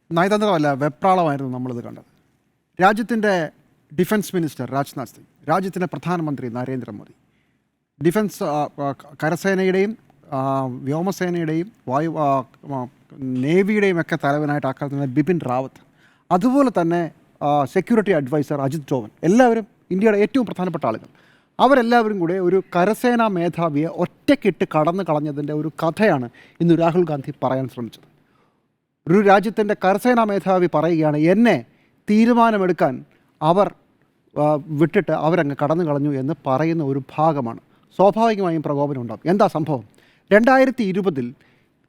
നയതന്ത്രമല്ല, വെപ്രാളമായിരുന്നു നമ്മളിത് കണ്ടത്. രാജ്യത്തിൻ്റെ ഡിഫൻസ് മിനിസ്റ്റർ രാജ്നാഥ് സിംഗ്, രാജ്യത്തിൻ്റെ പ്രധാനമന്ത്രി നരേന്ദ്രമോദി, ഡിഫൻസ് കരസേനയുടെയും വ്യോമസേനയുടെയും നേവിയുടെയും ഒക്കെ തലവനായിട്ട് ആക്കാവുന്ന ബിപിൻ റാവത്ത്, അതുപോലെ തന്നെ സെക്യൂരിറ്റി അഡ്വൈസർ അജിത് ഡോവൽ, എല്ലാവരും ഇന്ത്യയുടെ ഏറ്റവും പ്രധാനപ്പെട്ട ആളുകൾ, അവരെല്ലാവരും കൂടെ ഒരു കരസേനാ മേധാവിയെ ഒറ്റയ്ക്കിട്ട് കടന്നു കളഞ്ഞതിൻ്റെ ഒരു കഥയാണ് ഇന്ന് രാഹുൽ ഗാന്ധി പറയാൻ ശ്രമിച്ചത്. ഒരു രാജ്യത്തിൻ്റെ കരസേനാ മേധാവി പറയുകയാണ്, എന്നെ തീരുമാനമെടുക്കാൻ അവർ വിട്ടിട്ട് അവരങ്ങ് കടന്നു കളഞ്ഞു എന്ന് പറയുന്ന ഒരു ഭാഗമാണ്. സ്വാഭാവികമായും പ്രകോപനം ഉണ്ടാകും. എന്താ സംഭവം? 2020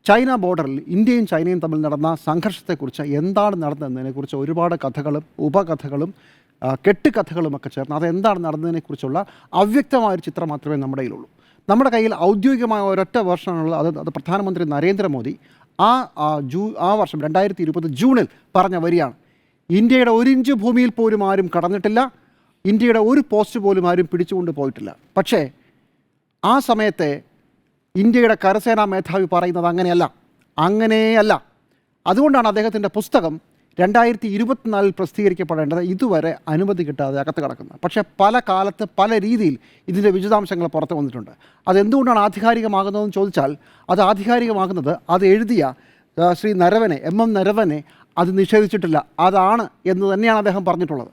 ചൈന ബോർഡറിൽ ഇന്ത്യയും ചൈനയും തമ്മിൽ നടന്ന സംഘർഷത്തെക്കുറിച്ച്, എന്താണ് നടന്നതെന്നതിനെക്കുറിച്ച് ഒരുപാട് കഥകളും ഉപകഥകളും കെട്ടുകഥകളുമൊക്കെ ചേർന്ന് അതെന്താണ് നടന്നതിനെക്കുറിച്ചുള്ള അവ്യക്തമായൊരു ചിത്രം മാത്രമേ നമ്മുടെ കയ്യിലുള്ളൂ. നമ്മുടെ കയ്യിൽ ഔദ്യോഗികമായ ഒരൊറ്റ വേർഷനാണുള്ളത്. അത് പ്രധാനമന്ത്രി നരേന്ദ്രമോദി ആ വർഷം 2020 ജൂണിൽ പറഞ്ഞ വരിയാണ്. ഇന്ത്യയുടെ 1 ഇഞ്ച് ഭൂമിയിൽ പോലും ആരും കടന്നിട്ടില്ല, ഇന്ത്യയുടെ ഒരു പോസ്റ്റ് പോലും ആരും പിടിച്ചുകൊണ്ട് പോയിട്ടില്ല. പക്ഷേ ആ സമയത്തെ ഇന്ത്യയുടെ കരസേനാ മേധാവി പറയുന്നത് അങ്ങനെയല്ല. അതുകൊണ്ടാണ് അദ്ദേഹത്തിൻ്റെ പുസ്തകം 2024 പ്രസിദ്ധീകരിക്കപ്പെടേണ്ടത് ഇതുവരെ അനുമതി കിട്ടാതെ അകത്ത് കിടക്കുന്നത്. പക്ഷേ പല കാലത്ത് പല രീതിയിൽ ഇതിൻ്റെ വിശദാംശങ്ങൾ പുറത്ത് വന്നിട്ടുണ്ട്. അതെന്തുകൊണ്ടാണ് ആധികാരികമാകുന്നതെന്ന് ചോദിച്ചാൽ, അത് ആധികാരികമാകുന്നത് അത് എഴുതിയ ശ്രീ നരവനെ, MM നരവനെ അത് നിഷേധിച്ചിട്ടില്ല. അതാണ് എന്ന് തന്നെയാണ് അദ്ദേഹം പറഞ്ഞിട്ടുള്ളത്.